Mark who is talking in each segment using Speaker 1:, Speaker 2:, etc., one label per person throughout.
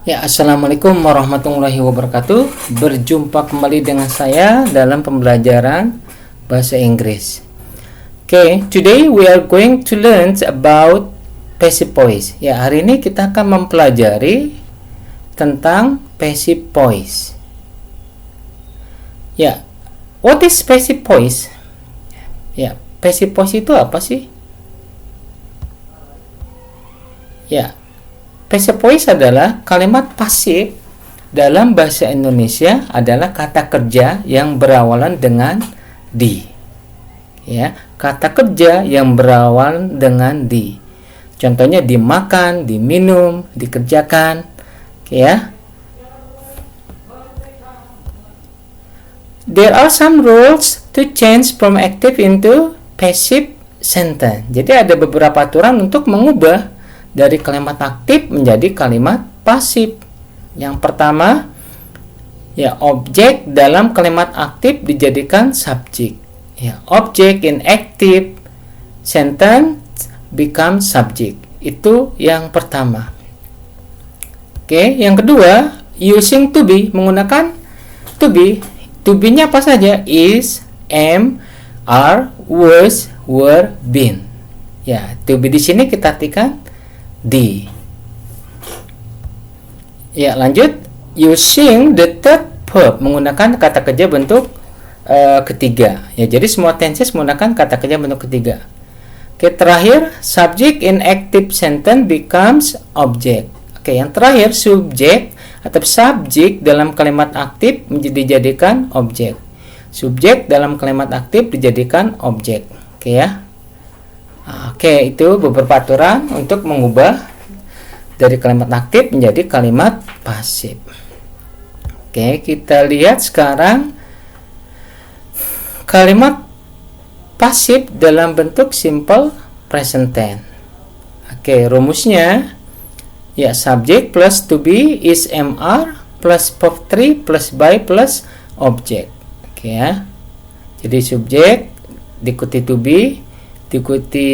Speaker 1: Ya, assalamualaikum warahmatullahi wabarakatuh. Berjumpa kembali dengan saya dalam pembelajaran bahasa Inggris. Today we are going to learn about passive voice. Ya, hari ini kita akan mempelajari tentang passive voice. Ya, what is passive voice? Ya, passive voice itu apa sih? Ya, passive voice adalah kalimat pasif dalam bahasa Indonesia adalah kata kerja yang berawalan dengan di. Ya, kata kerja yang berawalan dengan di. Contohnya dimakan, diminum, dikerjakan. Ya. There are some rules to change from active into passive sentence. Jadi ada beberapa aturan untuk mengubah dari kalimat aktif menjadi kalimat pasif. Yang pertama, ya, objek dalam kalimat aktif dijadikan subjek. Ya, objek in active sentence become subject. Itu yang pertama. Yang kedua, using to be, menggunakan to be. To be-nya apa saja? Is, am, are, was, were, been. Ya, to be di sini kita artikan di. Ya, lanjut. Using the third verb, menggunakan kata kerja bentuk ketiga. Ya, jadi semua tenses menggunakan kata kerja bentuk ketiga. Terakhir, subject in active sentence becomes object. Yang terakhir, subjek atau subjek dalam kalimat aktif dijadikan objek. Subjek dalam kalimat aktif dijadikan objek. Itu beberapa aturan untuk mengubah dari kalimat aktif menjadi kalimat pasif. Kita lihat sekarang kalimat pasif dalam bentuk simple present tense. Rumusnya, ya, subject plus to be is mr plus verb 3 plus by plus object. Jadi subjek diikuti to be, diikuti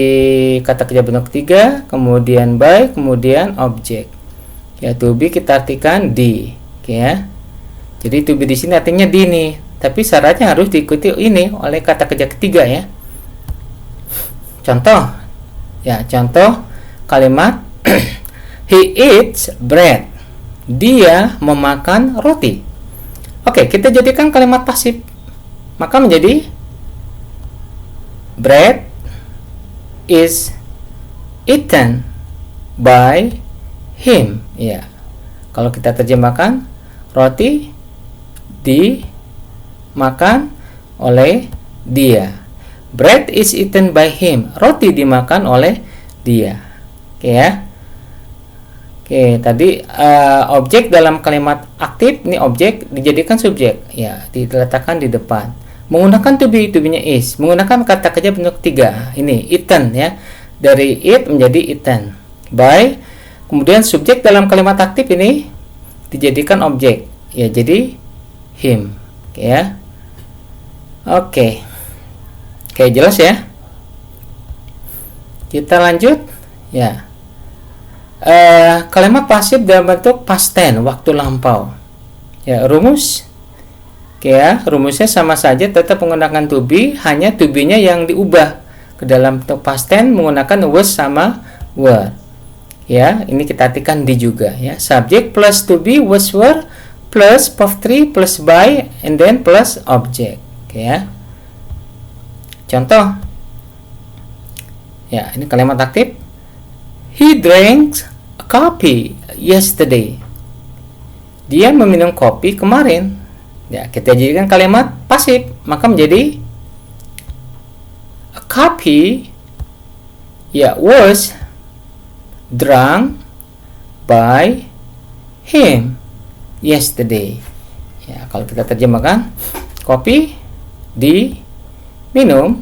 Speaker 1: kata kerja bentuk ketiga, kemudian by, kemudian objek. Ya, to be kita artikan di. Jadi to be di sini artinya di nih, tapi syaratnya harus diikuti ini oleh kata kerja ketiga, ya. Contoh kalimat he eats bread. Dia memakan roti. Kita jadikan kalimat pasif. Maka menjadi bread is eaten by him. Ya. Kalau kita terjemahkan, roti dimakan oleh dia. Bread is eaten by him. Roti dimakan oleh dia. Tadi objek dalam kalimat aktif, ini objek dijadikan subjek, ya, diletakkan di depan. Menggunakan to be-nya is. Menggunakan kata kerja bentuk tiga. Ini eaten, ya. Dari eat menjadi eaten. By, kemudian subjek dalam kalimat aktif ini dijadikan objek, ya, jadi him. Jelas ya. Kita lanjut, ya. Kalimat pasif dalam bentuk past tense, waktu lampau. Ya, rumusnya sama saja, tetap menggunakan to be, hanya to be-nya yang diubah ke dalam bentuk past tense menggunakan was sama were. Ya, ini kita artikan di juga, ya. Subject plus to be, was, were plus verb 3 plus by and then plus object. Contoh. Ya, ini kalimat aktif. He drank a coffee yesterday. Dia meminum kopi kemarin. Ya, kita jadikan kalimat pasif, maka menjadi a coffee, ya, was drunk by him yesterday. Ya, kalau kita terjemahkan, kopi diminum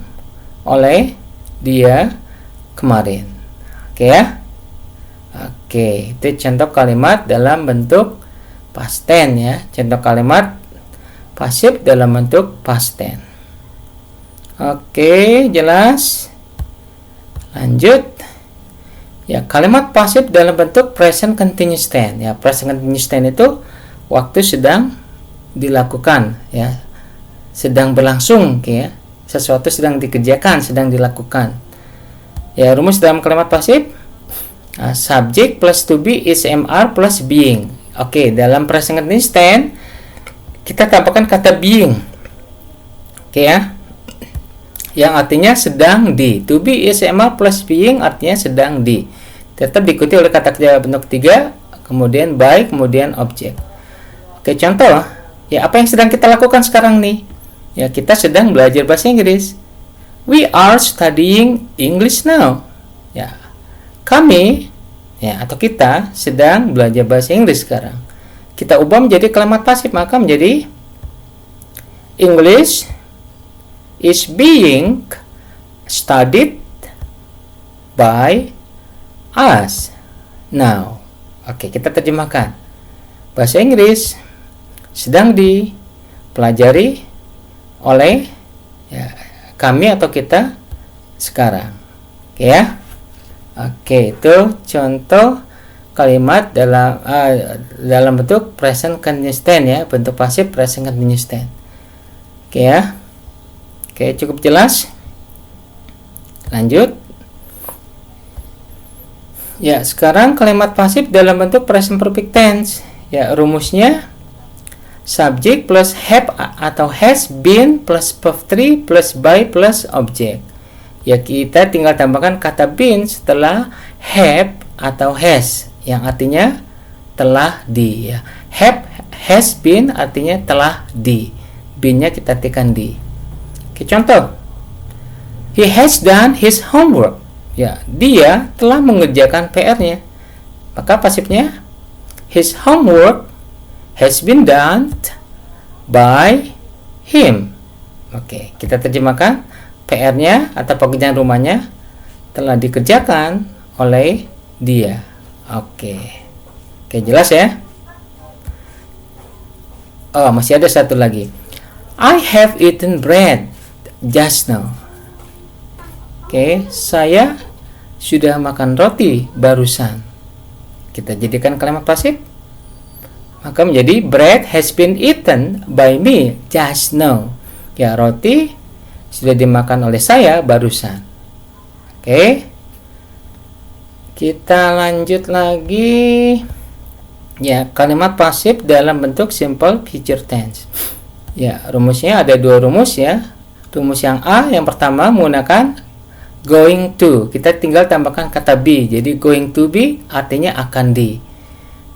Speaker 1: oleh dia kemarin. Itu contoh kalimat dalam bentuk past tense, ya. Contoh kalimat pasif dalam bentuk past tense. Jelas. Lanjut. Ya, kalimat pasif dalam bentuk present continuous tense. Ya, present continuous tense itu waktu sedang dilakukan, ya, sedang berlangsung, ya, sesuatu sedang dikerjakan, sedang dilakukan. Ya, rumus dalam kalimat pasif, subject plus to be is MR plus being. Oke, dalam present continuous tense kita tambahkan kata being, oke ya, yang artinya sedang di. To be is MR plus being artinya sedang di. Tetap diikuti oleh kata kerja bentuk ketiga, kemudian by, kemudian objek. Oke, contoh, ya, apa yang sedang kita lakukan sekarang nih? Ya, kita sedang belajar bahasa Inggris. We are studying English now. Ya, kami, ya, atau kita sedang belajar bahasa Inggris sekarang. Kita ubah menjadi kalimat pasif, maka menjadi English is being studied by us now. Oke, kita terjemahkan. Bahasa Inggris sedang dipelajari oleh, ya, kami atau kita sekarang. Oke ya. Oke, itu contoh kalimat dalam bentuk present continuous tense, ya, bentuk pasif present continuous tense. Oke ya. Oke, cukup jelas. Lanjut. Ya, sekarang kalimat pasif dalam bentuk present perfect tense. Ya, rumusnya subject plus have atau has been plus verb 3 plus by plus object. Ya, kita tinggal tambahkan kata been setelah have atau has, yang artinya telah di, ya. Have, has been artinya telah di. Been-nya kita tekan di. Oke, contoh. He has done his homework. Ya, dia telah mengerjakan PR-nya. Maka pasifnya his homework has been done by him. Oke, kita terjemahkan PR-nya atau pekerjaan rumahnya telah dikerjakan oleh dia. Oke, jelas ya? Oh, masih ada satu lagi. I have eaten bread just now. Oke, saya sudah makan roti barusan. Kita jadikan kalimat pasif, maka menjadi bread has been eaten by me just now. Ya, roti sudah dimakan oleh saya barusan. Oke, kita lanjut lagi. Ya, kalimat pasif dalam bentuk simple future tense. Ya, rumusnya ada dua rumus, ya. Rumus yang A, yang pertama menggunakan going to, kita tinggal tambahkan kata be. Jadi going to be artinya akan di.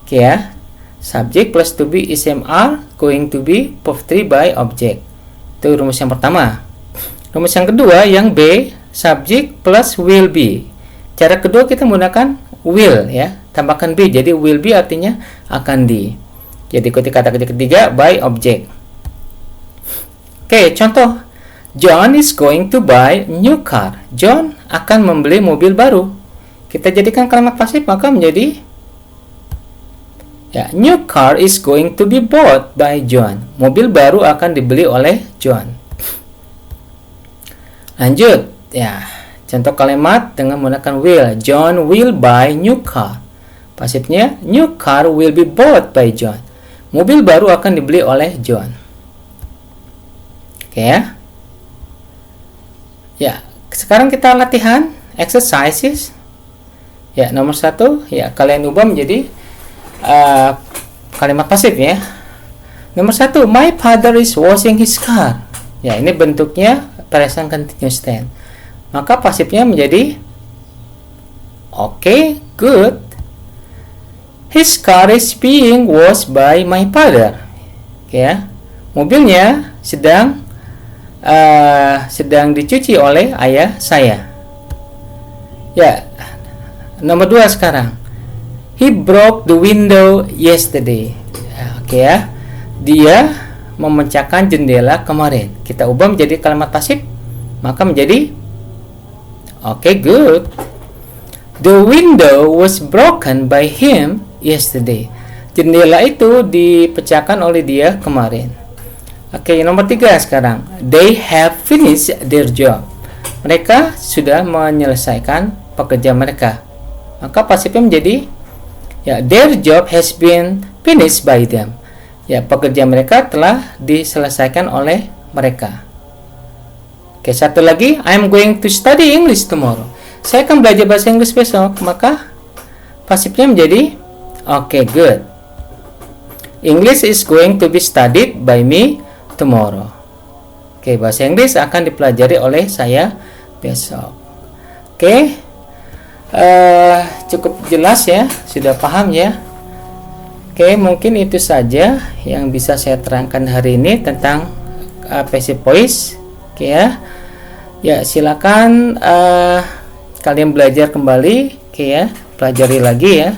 Speaker 1: Oke ya. Subject plus to be is MR, going to be verb 3 by object. Itu rumus yang pertama. Rumus yang kedua, yang B, subject plus will be. Cara kedua kita menggunakan will, ya. Tambahkan be. Jadi will be artinya akan di. Jadi ikuti kata kerja ketiga by object. Oke, contoh. John is going to buy new car. John akan membeli mobil baru. Kita jadikan kalimat pasif, maka menjadi, ya, new car is going to be bought by John. Mobil baru akan dibeli oleh John. Lanjut, ya. Contoh kalimat dengan menggunakan will. John will buy new car. Pasifnya new car will be bought by John. Mobil baru akan dibeli oleh John. Oke ya. Ya, sekarang kita latihan exercises. Ya, nomor 1, ya, kalian ubah menjadi kalimat pasif, ya. Nomor 1, my father is washing his car. Ya, ini bentuknya present continuous tense. Maka pasifnya menjadi okay, good. His car is being washed by my father. Oke ya. Mobilnya sedang dicuci oleh ayah saya. Ya, nomor 2 sekarang. He broke the window yesterday. Ya, oke ya. Dia memecahkan jendela kemarin. Kita ubah menjadi kalimat pasif, maka menjadi okay, good. The window was broken by him yesterday. Jendela itu dipecahkan oleh dia kemarin. Oke, nomor 3 sekarang. They have finished their job. Mereka sudah menyelesaikan pekerjaan mereka. maka pasifnya menjadi ya, their job has been finished by them. Ya, pekerjaan mereka telah diselesaikan oleh mereka. Oke, satu lagi, I'm going to study English tomorrow. Saya akan belajar bahasa Inggris besok, maka pasifnya menjadi okay, good. English is going to be studied by me tomorrow. Oke, bahasa Inggris akan dipelajari oleh saya besok. Oke, cukup jelas ya, sudah paham ya. Oke, mungkin itu saja yang bisa saya terangkan hari ini tentang passive voice. Oke ya, ya silakan kalian belajar kembali, oke ya, pelajari lagi ya.